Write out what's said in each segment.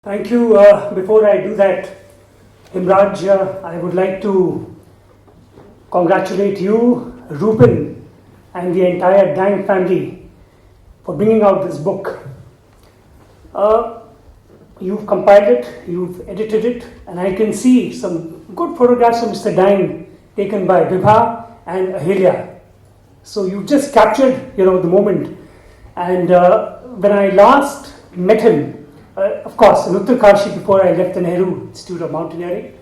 Thank you. Before I do that, Himraj, I would like to congratulate you, Rupin, and the entire Dang family for bringing out this book. You've compiled it, you've edited it, and I can see some good photographs of Mr. Dang taken by Vibha and Ahilya. So you've just captured, the moment. And when I last met him, of course, in Uttarkashi, before I left the Nehru Institute of Mountaineering,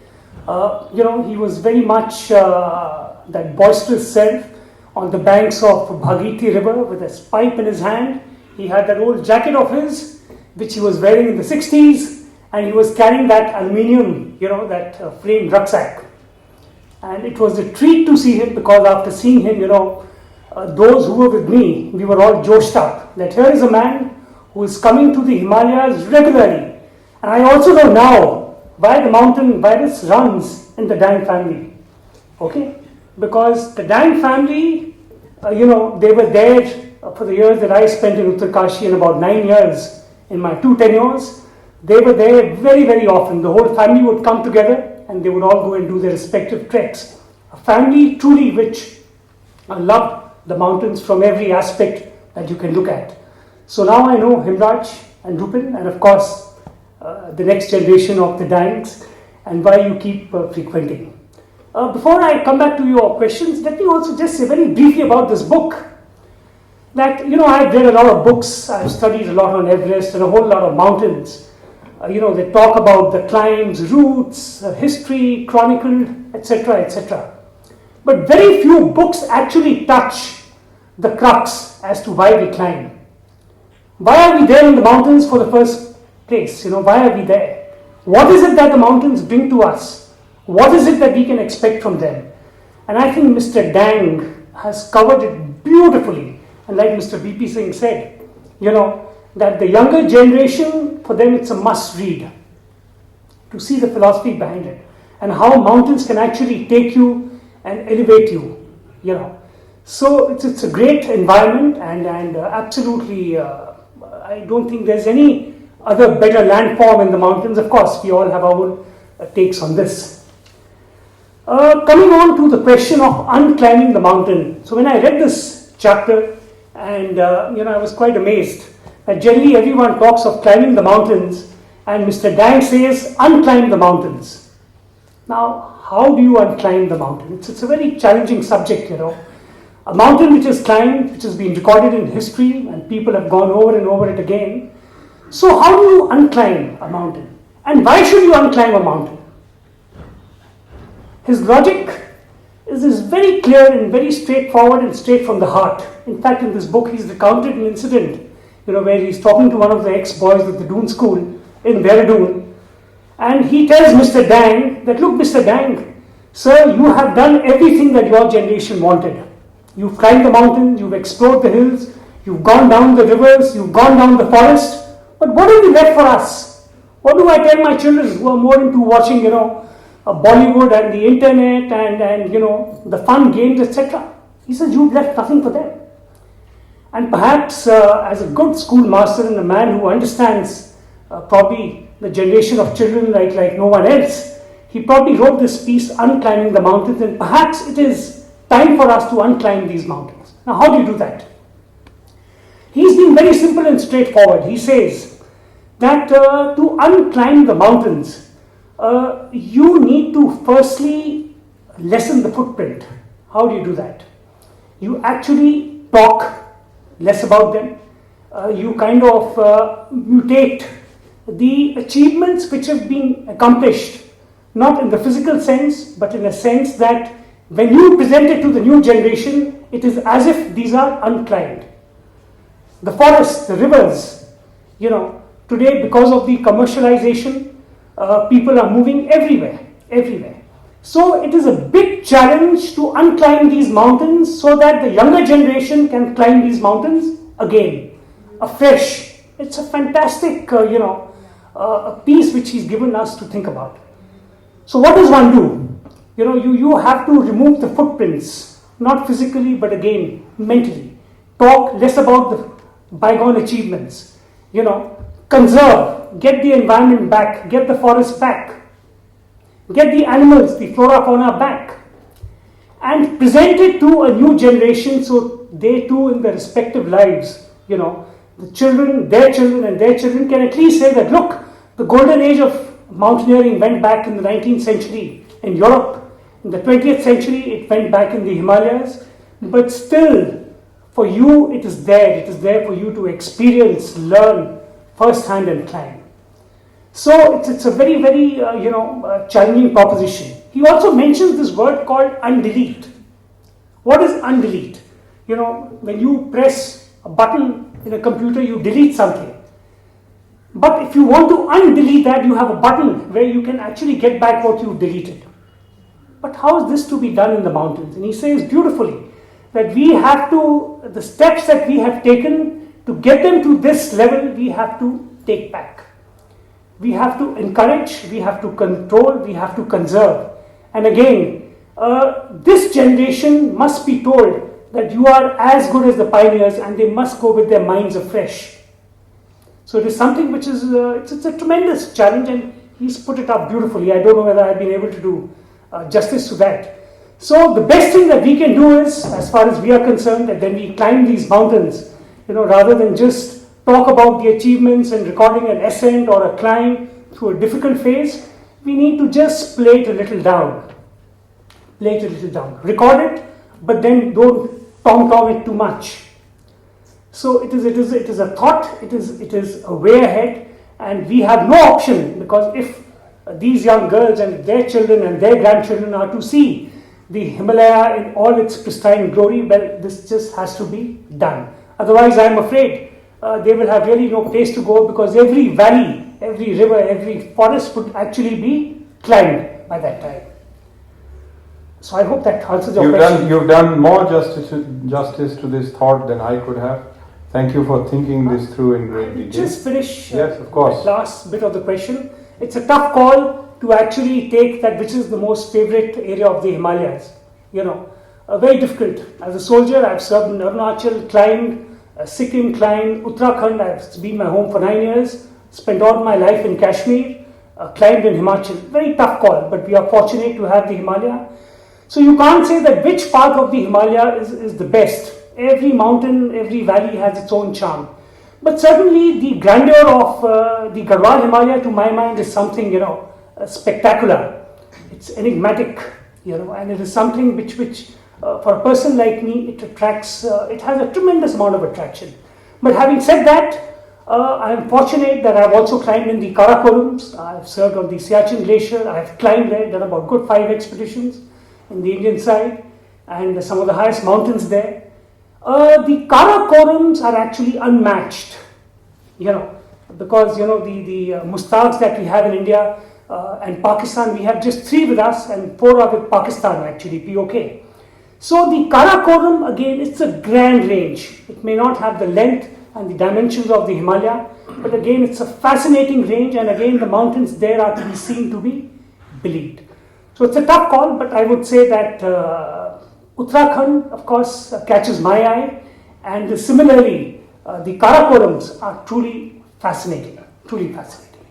he was very much that boisterous self on the banks of Bhagirathi river with a pipe in his hand. He had that old jacket of his, which he was wearing in the 60s, and he was carrying that aluminium, that framed rucksack. And it was a treat to see him, because after seeing him, those who were with me, we were all joshed up that here is a man who is coming to the Himalayas regularly. And I also know now why the mountain virus runs in the Dang family. Okay? Because the Dang family, they were there for the years that I spent in Uttarkashi, in about 9 years in my 2 tenures. They were there very, very often. The whole family would come together and they would all go and do their respective treks. A family truly which loved the mountains from every aspect that you can look at. So now I know Himraj and Rupin, and of course the next generation of the Dangs, and why you keep frequenting. Before I come back to your questions, let me also just say very briefly about this book. That, I've read a lot of books, I've studied a lot on Everest and a whole lot of mountains. They talk about the climbs, routes, history, chronicled, etc., etc. But very few books actually touch the crux as to why we climb. Why are we there in the mountains for the first place? Why are we there? What is it that the mountains bring to us? What is it that we can expect from them? And I think Mr. Dang has covered it beautifully. And like Mr. B.P. Singh said, that the younger generation, for them it's a must read to see the philosophy behind it and how mountains can actually take you and elevate you, So it's a great environment and absolutely I don't think there's any other better landform in the mountains. Of course, we all have our own takes on this. Coming on to the question of unclimbing the mountain. So when I read this chapter, and I was quite amazed that generally everyone talks of climbing the mountains, and Mr. Dang says unclimb the mountains. Now, how do you unclimb the mountain? It's a very challenging subject, A mountain which is climbed, which has been recorded in history, and people have gone over and over it again. So how do you unclimb a mountain? And why should you unclimb a mountain? His logic is very clear and very straightforward and straight from the heart. In fact, in this book, he's recounted an incident, where he's talking to one of the ex-boys at the Doon School in Dehradun. And he tells Mr. Dang that, look, Mr. Dang, sir, you have done everything that your generation wanted. You've climbed the mountain, you've explored the hills, you've gone down the rivers, you've gone down the forest. But what have you left for us? What do I tell my children who are more into watching, Bollywood and the internet and the fun games, etc.? He says, you've left nothing for them. And perhaps as a good schoolmaster and a man who understands probably the generation of children like no one else, he probably wrote this piece, Unclimbing the Mountains, and perhaps it is time for us to unclimb these mountains. Now, how do you do that? He's been very simple and straightforward. He says that to unclimb the mountains, you need to firstly lessen the footprint. How do you do that? You actually talk less about them. You kind of mutate the achievements which have been accomplished, not in the physical sense, but in a sense that when you present it to the new generation, it is as if these are unclimbed. The forests, the rivers, today because of the commercialization, people are moving everywhere. So it is a big challenge to unclimb these mountains so that the younger generation can climb these mountains again, afresh. It's a fantastic, a piece which he's given us to think about. So what does one do? You have to remove the footprints, not physically, but again, mentally. Talk less about the bygone achievements. conserve, get the environment back, get the forest back, get the animals, the flora, fauna back, and present it to a new generation so they too in their respective lives, the children, their children and their children can at least say that, look, the golden age of mountaineering went back in the 19th century in Europe. In the 20th century, it went back in the Himalayas. But still, for you, it is there. It is there for you to experience, learn firsthand and climb. So it's a very, very, challenging proposition. He also mentions this word called undelete. What is undelete? When you press a button in a computer, you delete something. But if you want to undelete that, you have a button where you can actually get back what you deleted. But how is this to be done in the mountains? And he says beautifully that we have to, the steps that we have taken to get them to this level, we have to take back. We have to encourage, we have to control, we have to conserve. And again, this generation must be told that you are as good as the pioneers and they must go with their minds afresh. So it is something which is, it's a tremendous challenge and he's put it up beautifully. I don't know whether I've been able to do justice to that. So the best thing that we can do is, as far as we are concerned, that when we climb these mountains, rather than just talk about the achievements and recording an ascent or a climb through a difficult phase, we need to just play it a little down. Play it a little down. Record it, but then don't tom-tom it too much. So it is a thought, it is a way ahead, and we have no option, because if these young girls and their children and their grandchildren are to see the Himalaya in all its pristine glory, well, this just has to be done. Otherwise, I am afraid they will have really no place to go, because every valley, every river, every forest would actually be climbed by that time. So I hope that answers your question. You've done more justice to this thought than I could have. Thank you for thinking this through in great detail. Just finish yes, of course. The last bit of the question. It's a tough call to actually take that which is the most favorite area of the Himalayas. Very difficult. As a soldier, I've served in Arunachal, climbed Sikkim, climbed Uttarakhand. It's been my home for 9 years. Spent all my life in Kashmir, climbed in Himachal. Very tough call, but we are fortunate to have the Himalaya. So you can't say that which part of the Himalaya is the best. Every mountain, every valley has its own charm. But certainly the grandeur of the Garhwal Himalaya, to my mind, is something, spectacular. It's enigmatic, and it is something which for a person like me, it attracts, it has a tremendous amount of attraction. But having said that, I am fortunate that I have also climbed in the Karakorums. I have served on the Siachen Glacier. I have climbed there, done about good 5 expeditions in the Indian side, and some of the highest mountains there. The Karakorums are actually unmatched, because the mustags that we have in India and Pakistan, we have just 3 with us and 4 are with Pakistan actually, POK. So the Karakoram, again, it's a grand range. It may not have the length and the dimensions of the Himalaya, but again, it's a fascinating range, and again, the mountains there are to be seen, to be believed. So it's a tough call, but I would say that Uttarakhand, of course, catches my eye, and similarly, the Karakorams are truly fascinating, truly fascinating.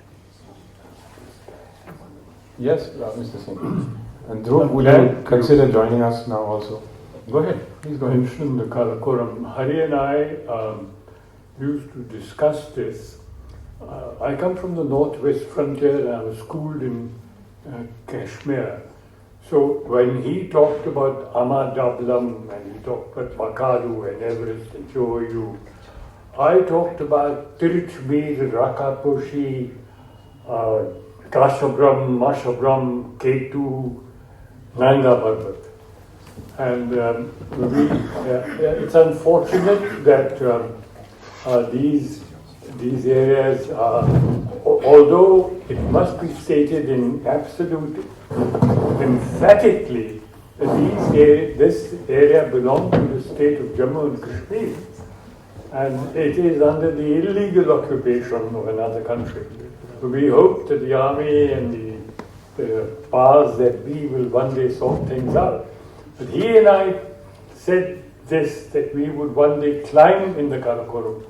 Yes, Mr. Singh. And Dhruv, would you consider joining us now also? Go ahead, please go ahead. Mentioned the Karakoram. Hari and I used to discuss this. I come from the northwest frontier and I was schooled in Kashmir. So when he talked about Amadablam and he talked about Bakaru and Everest and Choyu, I talked about Tiruchmir, Rakaposhi, Kashabram, Mashabram, Ketu, Nanga Parbat. And it's unfortunate that these areas are, although it must be stated in absolute emphatically that this area belongs to the state of Jammu and Kashmir, and it is under the illegal occupation of another country. So we hope that the army and the powers that be will one day sort things out. But he and I said this, that we would one day climb in the Karakoram.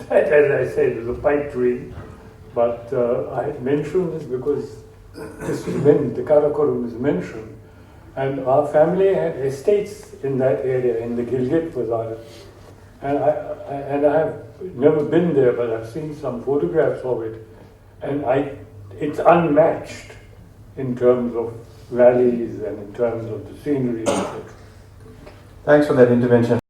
That, as I said, was a pipe dream. But I had mentioned this because this is when the Karakoram is mentioned. And our family had estates in that area, in the Gilgit Bazaar. And I have never been there, but I've seen some photographs of it. And it's unmatched in terms of valleys and in terms of the scenery, etc. Thanks for that intervention.